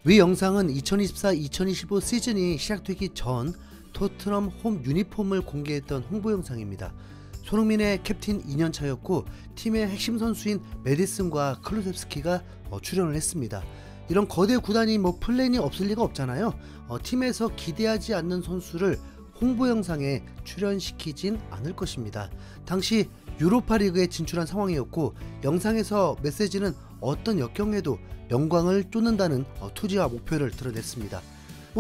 위 영상은 2024-2025 시즌이 시작되기 전 토트넘 홈 유니폼을 공개했던 홍보 영상입니다. 손흥민의 캡틴 2년차였고 팀의 핵심 선수인 메디슨과 클루셉스키가 출연을 했습니다. 이런 거대 구단이 플랜이 없을 리가 없잖아요. 팀에서 기대하지 않는 선수를 홍보 영상에 출연시키진 않을 것입니다. 당시 유로파리그에 진출한 상황이었고 영상에서 메시지는 어떤 역경에도 영광을 쫓는다는 투지와 목표를 드러냈습니다.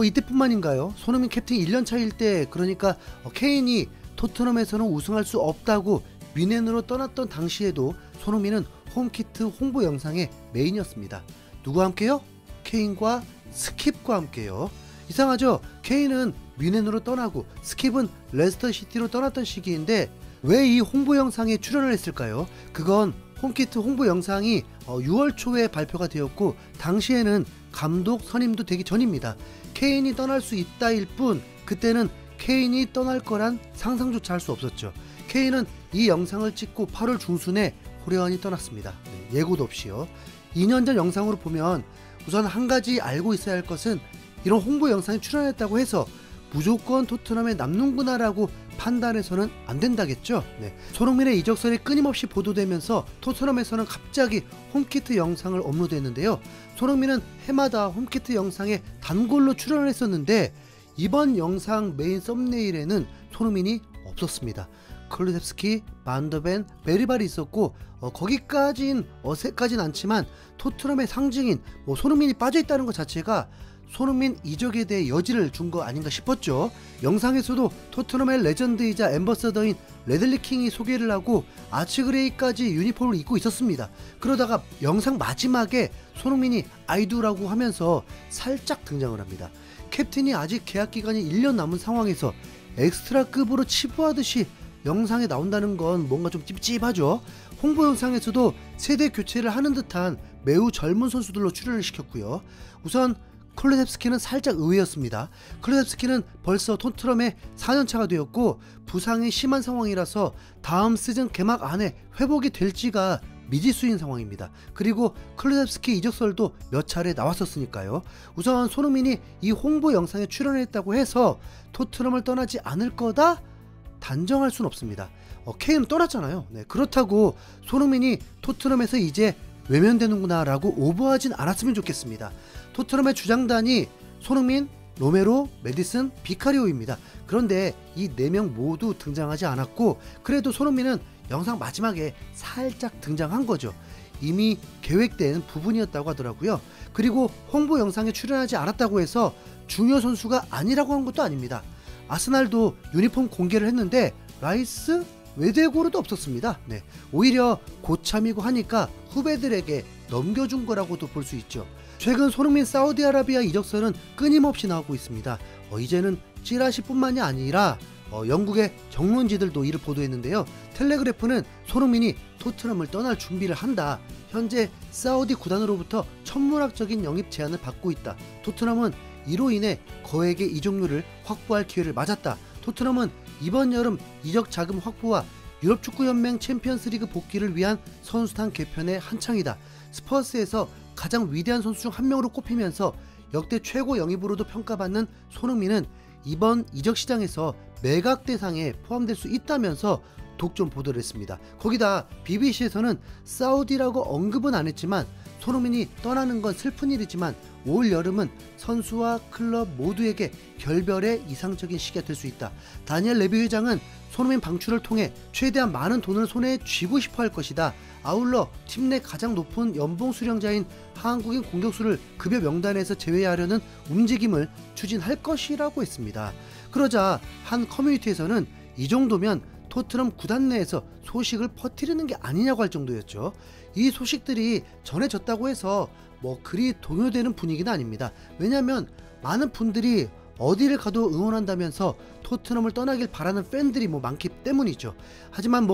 이때뿐만인가요? 손흥민 캡틴 1년차일 때, 그러니까 케인이 토트넘에서는 우승할 수 없다고 뮌헨으로 떠났던 당시에도 손흥민은 홈키트 홍보 영상의 메인이었습니다. 누구와 함께요? 케인과 스킵과 함께요. 이상하죠? 케인은 뮌헨으로 떠나고 스킵은 레스터시티로 떠났던 시기인데 왜 이 홍보 영상에 출연을 했을까요? 그건 홈키트 홍보 영상이 6월 초에 발표가 되었고 당시에는 감독 선임도 되기 전입니다. 케인이 떠날 수 있다일 뿐 그때는 케인이 떠날 거란 상상조차 할 수 없었죠. 케인은 이 영상을 찍고 8월 중순에 호련히 떠났습니다. 예고도 없이요. 2년 전 영상으로 보면 우선 한 가지 알고 있어야 할 것은 이런 홍보 영상에 출연했다고 해서 무조건 토트넘에 남는구나 라고 판단해서는 안 된다겠죠. 손흥민의 이적설이 끊임없이 보도되면서 토트넘에서는 갑자기 홈키트 영상을 업로드했는데요. 손흥민은 해마다 홈키트 영상에 단골로 출연을 했었는데 이번 영상 메인 썸네일에는 손흥민이 없었습니다. 클루셉스키, 반더벤, 베리발이 있었고 거기까진 어색하진 않지만 토트넘의 상징인 손흥민이 빠져있다는 것 자체가 손흥민 이적에 대해 여지를 준 거 아닌가 싶었죠. 영상에서도 토트넘의 레전드이자 앰버서더인 레들리 킹이 소개를 하고 아츠그레이까지 유니폼을 입고 있었습니다. 그러다가 영상 마지막에 손흥민이 아이두라고 하면서 살짝 등장을 합니다. 캡틴이 아직 계약기간이 1년 남은 상황에서 엑스트라급으로 치부하듯이 영상에 나온다는 건 뭔가 좀 찝찝하죠. 홍보 영상에서도 세대 교체를 하는 듯한 매우 젊은 선수들로 출연을 시켰고요. 우선 클루셉스키는 살짝 의외였습니다. 클루셉스키는 벌써 토트넘에 4년차가 되었고 부상이 심한 상황이라서 다음 시즌 개막 안에 회복이 될지가 미지수인 상황입니다. 그리고 클루셉스키 이적설도 몇 차례 나왔었으니까요. 우선 손흥민이 이 홍보 영상에 출연했다고 해서 토트넘을 떠나지 않을 거다? 단정할 순 없습니다. 케인은 떠났잖아요. 그렇다고 손흥민이 토트넘에서 이제 외면되는구나 라고 오버하진 않았으면 좋겠습니다. 토트넘의 주장단이 손흥민, 로메로, 메디슨, 비카리오입니다. 그런데 이 4명 모두 등장하지 않았고 그래도 손흥민은 영상 마지막에 살짝 등장한 거죠. 이미 계획된 부분이었다고 하더라고요. 그리고 홍보 영상에 출연하지 않았다고 해서 중요 선수가 아니라고 한 것도 아닙니다. 아스날도 유니폼 공개를 했는데 라이스, 외대고르도 없었습니다. 오히려 고참이고 하니까 후배들에게 넘겨준 거라고도 볼 수 있죠. 최근 손흥민 사우디아라비아 이적설은 끊임없이 나오고 있습니다. 이제는 찌라시뿐만이 아니라 영국의 정론지들도 이를 보도했는데요. 텔레그래프는 손흥민이 토트넘을 떠날 준비를 한다. 현재 사우디 구단으로부터 천문학적인 영입 제안을 받고 있다. 토트넘은 이로 인해 거액의 이적료를 확보할 기회를 맞았다. 토트넘은 이번 여름 이적 자금 확보와 유럽축구연맹 챔피언스리그 복귀를 위한 선수단 개편에 한창이다. 스퍼스에서 가장 위대한 선수 중 한 명으로 꼽히면서 역대 최고 영입으로도 평가받는 손흥민은 이번 이적 시장에서 매각 대상에 포함될 수 있다면서 독점 보도를 했습니다. 거기다 BBC에서는 사우디라고 언급은 안 했지만 손흥민이 떠나는 건 슬픈 일이지만 올 여름은 선수와 클럽 모두에게 결별의 이상적인 시기가 될 수 있다. 다니엘 레비 회장은 손흥민 방출을 통해 최대한 많은 돈을 손에 쥐고 싶어 할 것이다. 아울러 팀 내 가장 높은 연봉 수령자인 한국인 공격수를 급여 명단에서 제외하려는 움직임을 추진할 것이라고 했습니다. 그러자 한 커뮤니티에서는 이 정도면 토트넘 구단 내에서 소식을 퍼뜨리는 게 아니냐고 할 정도였죠. 이 소식들이 전해졌다고 해서 그리 동요되는 분위기는 아닙니다. 왜냐하면 많은 분들이 어디를 가도 응원한다면서 토트넘을 떠나길 바라는 팬들이 많기 때문이죠. 하지만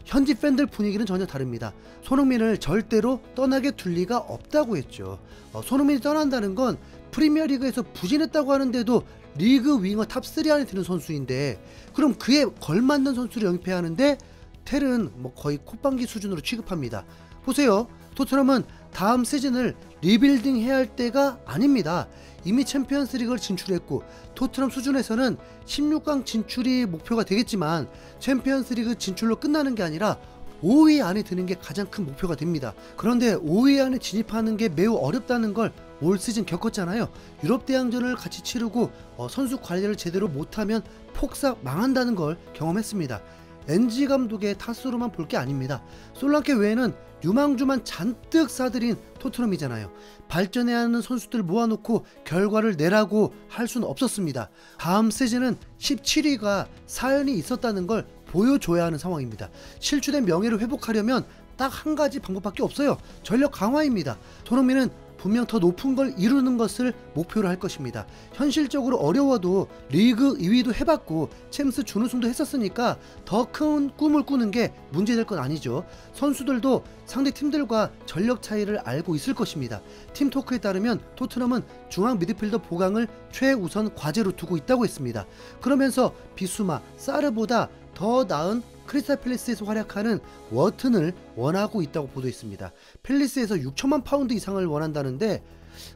현지 팬들 분위기는 전혀 다릅니다. 손흥민을 절대로 떠나게 둘 리가 없다고 했죠. 손흥민이 떠난다는 건 프리미어리그에서 부진했다고 하는데도 리그 윙어 탑3 안에 드는 선수인데 그럼 그에 걸맞는 선수를 영입해야 하는데 텔은 거의 콧방귀 수준으로 취급합니다. 보세요. 토트넘은 다음 시즌을 리빌딩 해야 할 때가 아닙니다. 이미 챔피언스 리그를 진출했고 토트넘 수준에서는 16강 진출이 목표가 되겠지만 챔피언스 리그 진출로 끝나는 게 아니라 5위 안에 드는 게 가장 큰 목표가 됩니다. 그런데 5위 안에 진입하는 게 매우 어렵다는 걸 올 시즌 겪었잖아요. 유럽 대항전을 같이 치르고 선수 관리를 제대로 못하면 폭삭 망한다는 걸 경험했습니다. NG 감독의 탓으로만 볼 게 아닙니다. 솔랑케 외에는 유망주만 잔뜩 싸들인 토트넘이잖아요. 발전해야 하는 선수들 모아놓고 결과를 내라고 할 수는 없었습니다. 다음 시즌은 17위가 사연이 있었다는 걸 보여줘야 하는 상황입니다. 실추된 명예를 회복하려면 딱 한 가지 방법밖에 없어요. 전력 강화입니다. 손흥민은 분명 더 높은 걸 이루는 것을 목표로 할 것입니다. 현실적으로 어려워도 리그 2위도 해봤고 챔스 준우승도 했었으니까 더 큰 꿈을 꾸는 게 문제될 건 아니죠. 선수들도 상대 팀들과 전력 차이를 알고 있을 것입니다. 팀토크에 따르면 토트넘은 중앙 미드필더 보강을 최우선 과제로 두고 있다고 했습니다. 그러면서 비수마, 사르보다 더 나은 크리스탈 팰리스에서 활약하는 워튼을 원하고 있다고 보도했습니다. 팰리스에서 6천만 파운드 이상을 원한다는데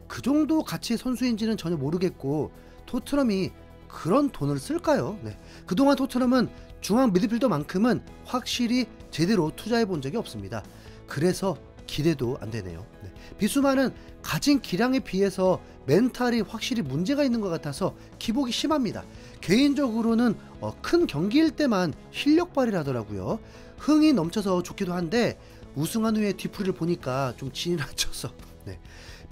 그 정도 가치의 선수인지는 전혀 모르겠고 토트넘이 그런 돈을 쓸까요? 네. 그동안 토트넘은 중앙 미드필더만큼은 확실히 제대로 투자해 본 적이 없습니다. 그래서 기대도 안 되네요. 네. 비수마는 가진 기량에 비해서 멘탈이 확실히 문제가 있는 것 같아서 기복이 심합니다. 개인적으로는 큰 경기일 때만 실력 발휘를 하더라고요. 흥이 넘쳐서 좋기도 한데 우승한 후에 뒤풀이를 보니까 좀 진이 낮춰서 네.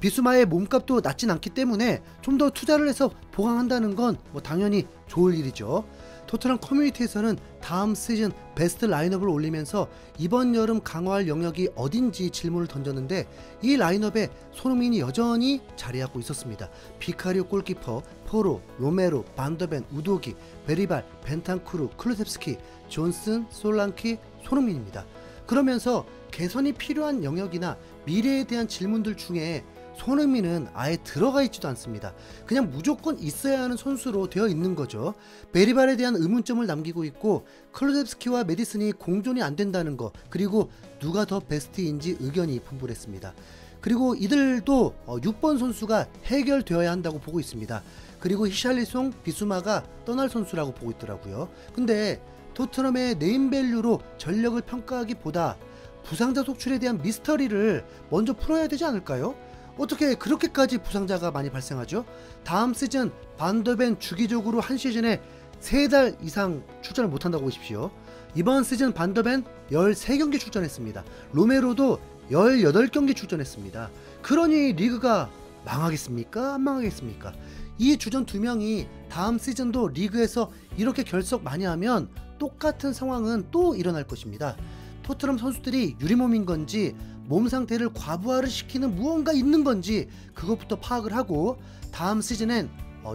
비수마의 몸값도 낮진 않기 때문에 좀 더 투자를 해서 보강한다는 건 당연히 좋을 일이죠. 토트넘 커뮤니티에서는 다음 시즌 베스트 라인업을 올리면서 이번 여름 강화할 영역이 어딘지 질문을 던졌는데 이 라인업에 손흥민이 여전히 자리하고 있었습니다. 비카리오 골키퍼, 포로, 로메로, 반더벤, 우도기, 베리발, 벤탄쿠르, 클루셉스키, 존슨, 솔랑키, 손흥민입니다. 그러면서 개선이 필요한 영역이나 미래에 대한 질문들 중에 손흥민은 아예 들어가 있지도 않습니다. 그냥 무조건 있어야 하는 선수로 되어 있는 거죠. 베리발에 대한 의문점을 남기고 있고 클루셉스키와 메디슨이 공존이 안 된다는 거, 그리고 누가 더 베스트인지 의견이 분분했습니다. 그리고 이들도 6번 선수가 해결되어야 한다고 보고 있습니다. 그리고 히샬리송, 비수마가 떠날 선수라고 보고 있더라고요. 근데 토트넘의 네임밸류로 전력을 평가하기보다 부상자 속출에 대한 미스터리를 먼저 풀어야 되지 않을까요? 어떻게 그렇게까지 부상자가 많이 발생하죠? 다음 시즌 반더벤 주기적으로 한 시즌에 3달 이상 출전을 못한다고 보십시오. 이번 시즌 반더벤 13경기 출전했습니다. 로메로도 18경기 출전했습니다. 그러니 리그가 망하겠습니까? 안 망하겠습니까? 이 주전 2명이 다음 시즌도 리그에서 이렇게 결석 많이 하면 똑같은 상황은 또 일어날 것입니다. 토트넘 선수들이 유리몸인 건지 몸 상태를 과부하를 시키는 무언가 있는 건지 그것부터 파악을 하고 다음 시즌엔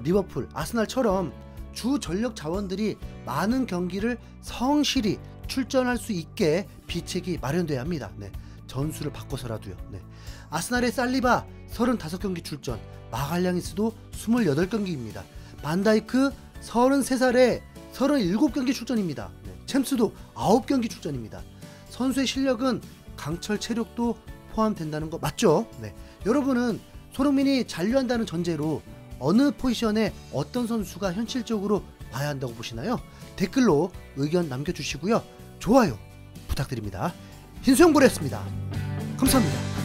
리버풀, 아스날처럼 주 전력 자원들이 많은 경기를 성실히 출전할 수 있게 비책이 마련돼야 합니다. 네. 전술을 바꿔서라도요. 네. 아스날의 살리바 35경기 출전, 마갈량이스도 28경기입니다. 반다이크 33살에 37경기 출전입니다. 네. 챔스도 9경기 출전입니다. 선수의 실력은 강철 체력도 포함된다는 거 맞죠? 네. 여러분은 손흥민이 잔류한다는 전제로 어느 포지션에 어떤 선수가 현실적으로 와야 한다고 보시나요? 댓글로 의견 남겨주시고요. 좋아요 부탁드립니다. 흰수영보리였습니다. 감사합니다.